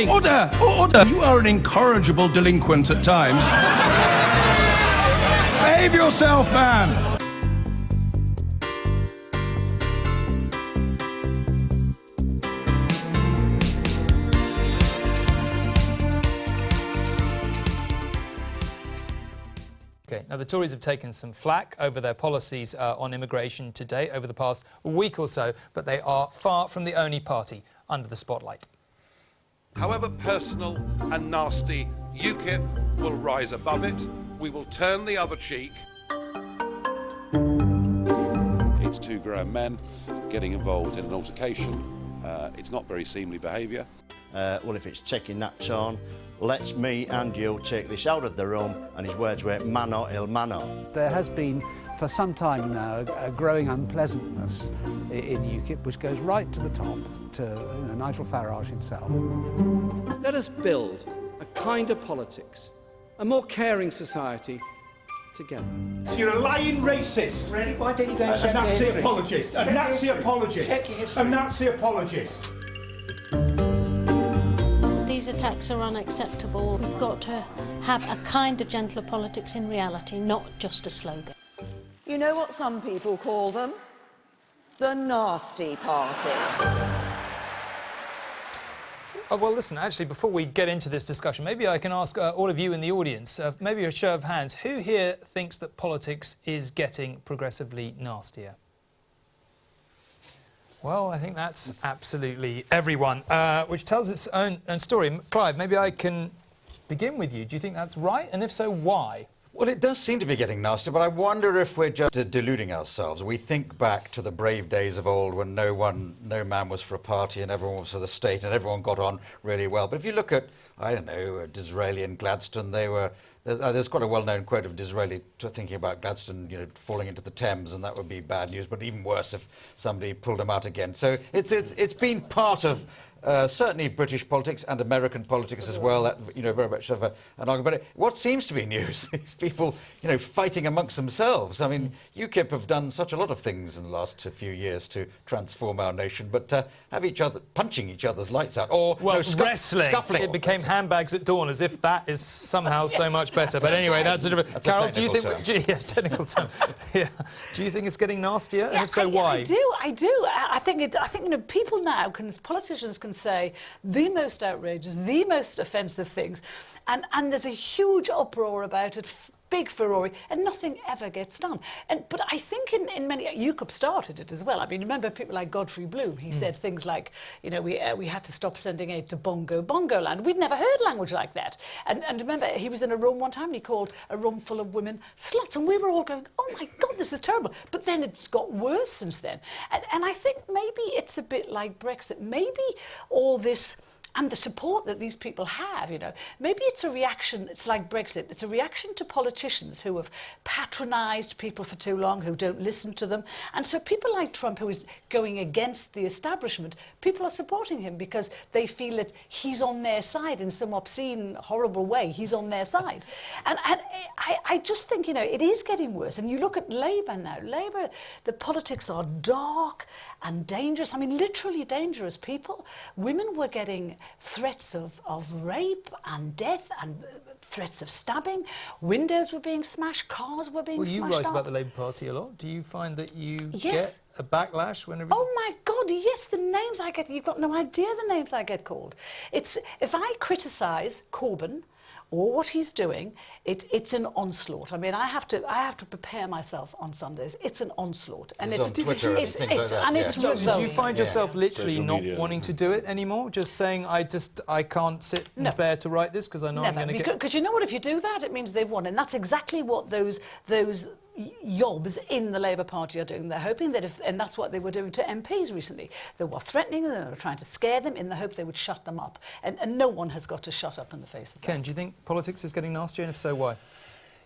Order! Order! You are an incorrigible delinquent at times. Behave yourself, man! Okay, now the Tories have taken some flack over their policies on immigration today over the past week or so, but they are far from the only party under the spotlight. However personal and nasty, UKIP will rise above it. We will turn the other cheek. It's two grown men getting involved in an altercation. It's not very seemly behaviour. Well, if it's taking that tone, let's me and you take this out of the room, and his words were mano il mano. There has been for some time now a growing unpleasantness in UKIP which goes right to the top, to Nigel Farage himself. Let us build a kinder politics, a more caring society together. So you're a lying racist. Really? Why didn't you go and a Nazi apologist. A Nazi apologist. A Nazi apologist. These attacks are unacceptable. We've got to have a kinder, gentler politics in reality, not just a slogan. You know what some people call them? The Nasty Party. Well, listen, actually, before we get into this discussion, maybe I can ask all of you in the audience, maybe a show of hands, who here thinks that politics is getting progressively nastier? Well, I think that's absolutely everyone, which tells its own story. Clive, maybe I can begin with you. Do you think that's right? And if so, why? Well, it does seem to be getting nasty, but I wonder if we're just deluding ourselves. We think back to the brave days of old when no man was for a party and everyone was for the state and everyone got on really well. But if you look at, I don't know, Disraeli and Gladstone, there's quite a well-known quote of Disraeli thinking about Gladstone, falling into the Thames, and that would be bad news, but even worse if somebody pulled him out again. So it's been part of certainly British politics and American politics as well, that, very much of an argument. But what seems to be news is people, fighting amongst themselves. I mean, UKIP have done such a lot of things in the last few years to transform our nation, but have each other punching each other's lights out, or wrestling. Scuffling. It became handbags at dawn, as if that is somehow so much better. But anyway, that's a different. Carol, do you think? Yes, technical term. Yeah. Do you think it's getting nastier? And if so, why? I do. I think people now politicians can say the most outrageous, the most offensive things, and there's a huge uproar about it, big furore, and nothing ever gets done. But I think in many, UKIP started it as well. I mean, remember people like Godfrey Bloom, he said things like, we had to stop sending aid to Bongo land. We'd never heard language like that. And remember, he was in a room one time and he called a room full of women sluts, and we were all going, oh my God, this is terrible. But then it's got worse since then. And I think maybe it's a bit like Brexit. Maybe all this and the support that these people have, maybe it's a reaction, it's like Brexit, it's a reaction to politicians who have patronised people for too long, who don't listen to them. And so people like Trump, who is going against the establishment, people are supporting him because they feel that he's on their side in some obscene, horrible way. He's on their side. And I just think, it is getting worse. And you look at Labour now. Labour, the politics are dark and dangerous. I mean, literally dangerous people. Women were getting threats of rape and death and threats of stabbing. Windows were being smashed, cars were being smashed. Well, you write about the Labour Party a lot. Do you find that you get a backlash whenever? Oh my God, yes, the names I get, you've got no idea the names I get called. If I criticise Corbyn or what he's doing, it's an onslaught. I mean, I have to prepare myself on Sundays. It's an onslaught, and it's on Twitter and things like that. It's do you find yourself literally not wanting to do it anymore? Just saying, I can't sit and bear to write this because I know I'm going to get. Because you know what? If you do that, it means they've won, and that's exactly what those yobs in the Labour Party are doing. They're hoping that and that's what they were doing to MPs recently. They were threatening them, they were trying to scare them in the hope they would shut them up. And no one has got to shut up in the face of that. Ken, do you think politics is getting nastier, and if so, why?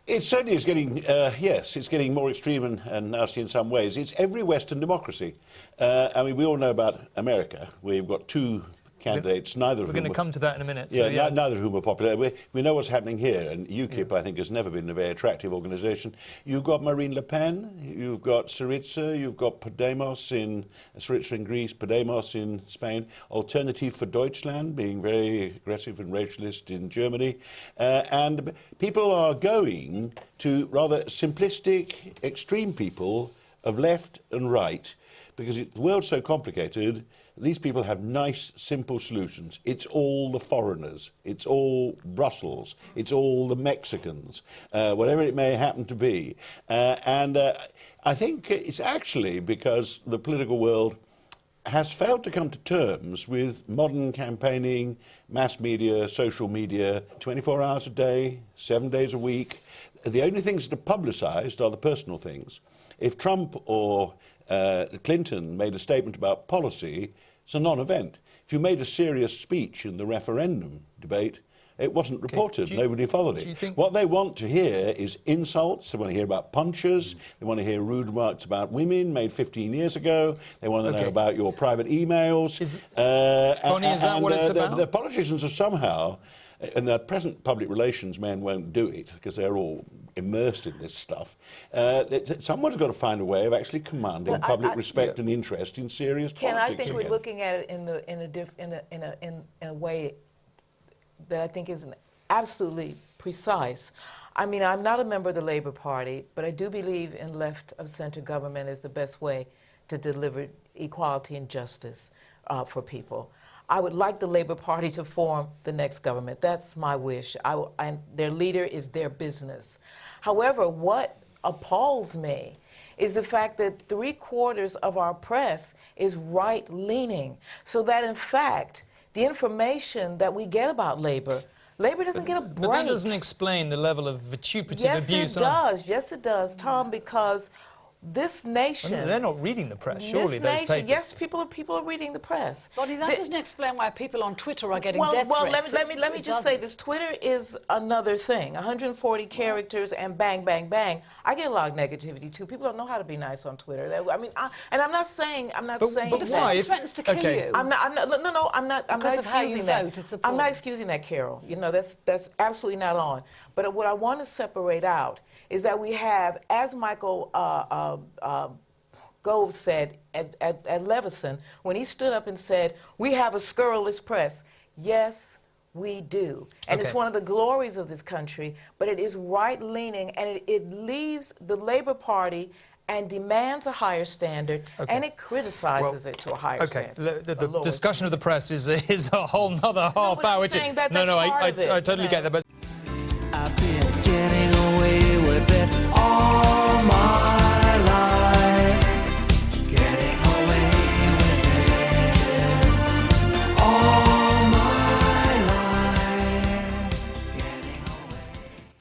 It certainly is getting, yes, it's getting more extreme and nasty in some ways. It's every Western democracy. I mean, we all know about America, where you've got two candidates, neither of We're whom... going to come to that in a minute. Yeah, So, yeah. neither of whom are popular. We know what's happening here, and UKIP, I think, has never been a very attractive organisation. You've got Marine Le Pen, you've got Syriza, you've got Podemos Syriza in Greece, Podemos in Spain, Alternative for Deutschland being very aggressive and racialist in Germany, and people are going to rather simplistic, extreme people of left and right, because the world's so complicated. These people have nice, simple solutions. It's all the foreigners. It's all Brussels. It's all the Mexicans, whatever it may happen to be. I think it's actually because the political world has failed to come to terms with modern campaigning, mass media, social media, 24 hours a day, 7 days a week. The only things that are publicised are the personal things. If Trump or Clinton made a statement about policy, it's a non-event. If you made a serious speech in the referendum debate, it wasn't reported. Nobody followed it. What they want to hear is insults. They want to hear about punches. They want to hear rude remarks about women made 15 years ago. They want to know about your private emails. Bonnie, is that what it's about? The politicians are somehow, and the present public relations men won't do it because they're all immersed in this stuff. Someone's got to find a way of actually commanding public respect and interest in serious politics. I think we're looking at it in a way that I think is absolutely precise. I mean, I'm not a member of the Labour Party, but I do believe in left-of-centre government is the best way to deliver equality and justice for people. I would like the Labour Party to form the next government. That's my wish. And their leader is their business. However, what appalls me is the fact that 3/4 of our press is right-leaning, so that in fact, the information that we get about Labour doesn't get a break. But that doesn't explain the level of vituperative abuse. Yes, it does. Yes, it does, Tom, because this nation... Well, they're not reading the press, surely, those papers. Yes, people are reading the press. Bonnie, that doesn't explain why people on Twitter are getting death threats. Let me just say this. Twitter is another thing. 140 characters and bang, bang, bang. I get a lot of negativity, too. People don't know how to be nice on Twitter. I mean, and I'm not saying But why? If threatens to kill you. I'm not excusing that. I'm not excusing that, Carol. You know, that's absolutely not on. But what I want to separate out is that we have, as Michael Gove said at Leveson, when he stood up and said, we have a scurrilous press. Yes, we do. And it's one of the glories of this country, but it is right-leaning, and it leaves the Labour Party and demands a higher standard, and it criticizes it to a higher standard. The discussion of the press is a whole nother half hour. I'm saying that that's part of it. I totally get that. But